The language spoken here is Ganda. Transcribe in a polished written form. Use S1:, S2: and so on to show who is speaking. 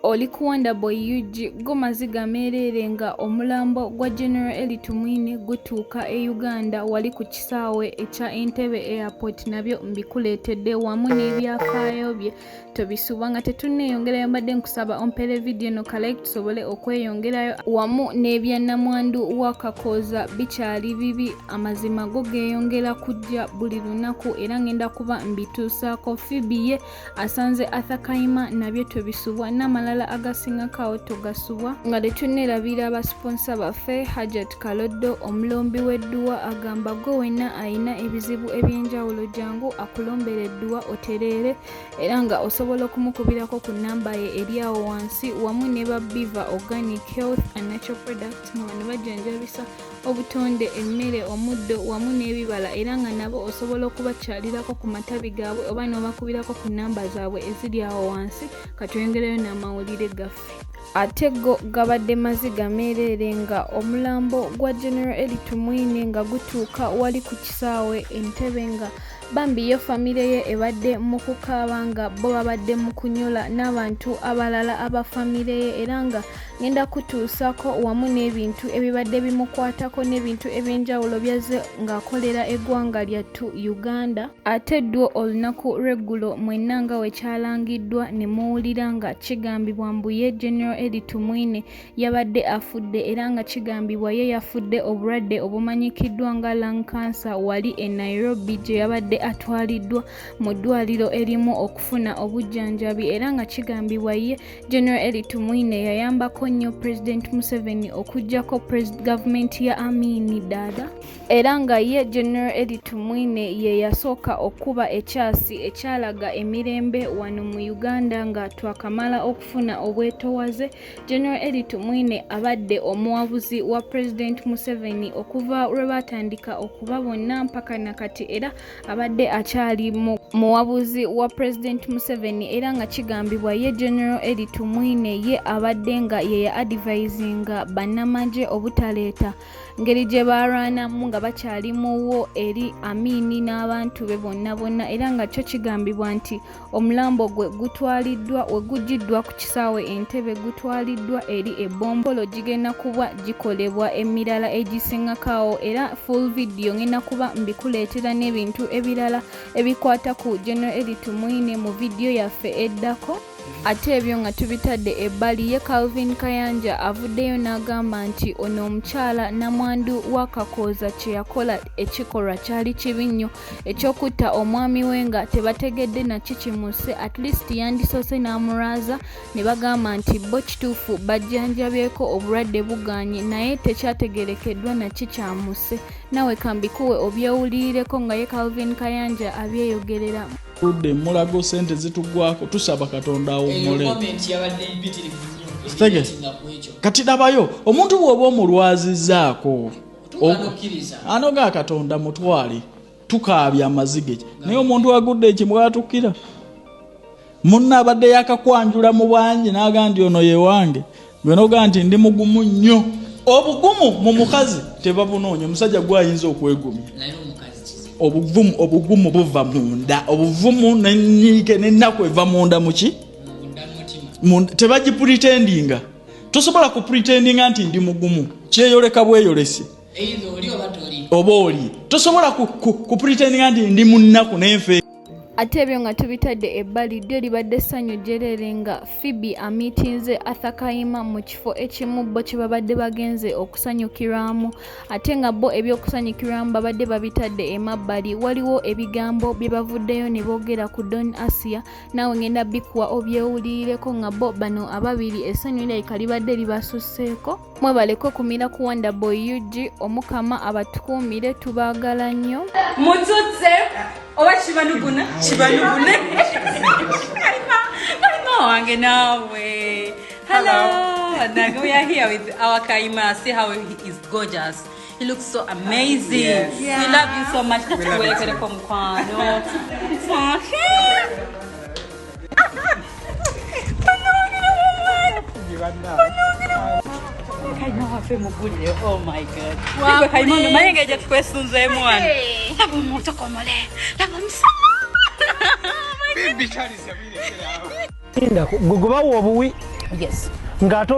S1: oli kuwanda boyuji gomazi gamerere nga omulambo gwa General Elite Mwine gutuuka e Uganda wali ku kisaawe ekya Entebbe Airport nabyo mbikuleetedde wamu n'ebyafaayo bye tobisuba nga tetunneeyongerayo mbadde nkusaba ompere video no kale tusobole okweyongerayo wamu n'ebya Namwandu wa kakoza bikyali bibi amazima go geeyongera kujja buli lunaku era ngenda kuba mbituusaako fibiye asanze athakayima nabyo tobisubwa n'amalala agasinga kawo togasubwa nga tetunneerabira abasponsa baffe Hajat Kaloddo omulombi w'edduwa agamba go wenna ayina ebizibu ebyenjawulo jangu akulombera edduwa otereere era nga osobola okumukubirako ku namba ye eri awo wansi wamu ne ba Biva Organic Health and Natural Products nga bano bajjanjabisa obutonde emmere omuddo wamu n'ebibala era nga nabo osobola okubakyalirako ku matabi gaabwe oba n'obakubirako ku namba zaabwe eziri awo wansi katweyongerayo n'amawulire gaffe. Ate go gabadde mazzi gamerere nga omulambo gwa General Elite Mwine nga gutuuka wali ku kisaawe Entebbe nga bambi yo famire ye ebadde mu kukaaba nga bo babadde mu kunyola n'abantu abalala aba famire ye era nga ngenda kutuusako wamu n'ebintu ebibadde bimukwatako n'ebintu ebyenjawulo byaze ng'akolera eggwanga lyattu Uganda. Ate ddwo olunaku lw'eggulo mwenna nga wekyalangiddwa ne muwulira nga kigambibwa mbu ye General Elite Mwine yabadde afudde era nga kigambibwa ye yafudde obulwadde obumanyikiddwa nga lung cancer wali e Nairobi gye yabadde atwaliddwa mu ddwaliro erimu okufuna obujjanjabi era nga kigambibwa ye General Elite Mwine yayambako nnyo President Museveni okuggyako gavumenti ya Amin Dada era nga ye General Elite Mwine ye yasooka okuba ekyasi ekyalaga emirembe wano mu Uganda nga twakamala okufuna obwetowaze. General Elite Mwine abadde omuwabuzi wa President Museveni okuva lwe batandika okuba bonna mpaka nakati era abadde akyali muwabuzi wa President Museveni era nga kigambibwa ye General Elite Mwine ye abadde nga ye ya advisinga bannamagye obutaleeta ngeri gye balwanamu nga bakyali muwo eri Amini n'abantu be bonna era nga kyo kigambibwa nti omulambo gwe gutwaliddwa we gujjiddwa ku kisaawe Entebbe gutwaliddwa eri ebbombolo gigenda kuba gikolebwa emirala egisingakawo era full video ngenda kuba mbikuleetera n'ebintu ebirala ebikwata ku General Elite Mwine mu video yaffe eddako. Ate ebyo nga tubitadde ebbali ye Calvin Kayanja avuddeyo n'agamba nti ono omukyala Namwandu wa kakoza kye yakola ekikolwa kyali kibi nnyo ekyokutta omwami we nga tebategedde nakikimuse at least yandisoose n'amulwaza ne bagamba nti bo kituufu bajjanjabyeko obulwadde buganye naye tekyategerekeddwa nakikyamuse. Nawe kambikuwe obyewulirireko nga ye Calvin Kayanja abyeyogerera.
S2: Mulago sente zitugwako tusaba Katonda awummule. Kati dabayo omuntu bw'oba omulwazizaako anoga Katonda mutwale tukaabya amazige naye omuntu agudde ekimwatukira munna abadde yakakwanjula mu bwanji n'agandi ono ye wange gwe noga nti ndi mugumu nnyo. Obugumu mu mukazi tebabunoonya omusajja gwayinza okwegumya obugumu buva munda obuvumu n'enyiike n'ennaku eva munda muki tebagipretendinga tosobola kupretendinga nti ndi mugumu kyeyoleka bweyolese oba oli tosobola kupretendinga nti ndi munnaku n'enfe.
S1: Ate ebyo nga tubitadde ebbali ddyo libadde ssanyu jjerere nga Phoebe amitinze athakayima mu kifo ekimu bo kye babadde bagenze okusanyukirwamu ate nga bo ebyokusanyukirwamu babadde babitadde emabbali waliwo ebigambo bye bavuddeyo ne boogera ku Don Asia naawe ngenda bikuwa obyewulirireko nga bo bano ababiri essanyu lirabika libadde libasusseeko. Mwebaleko kumira ku Wanda Boy UG omukama abatukuumire tubaagala nnyo.
S3: Mututse oba kibanugune Kaima wange nawe. Hello. And we are here with our Kaima. See how he is gorgeous. He looks so amazing. Yes. Yeah. We love you so much. Oh my God. Wow.
S4: Guguba wobuwi
S3: Yes.
S4: Ng'ate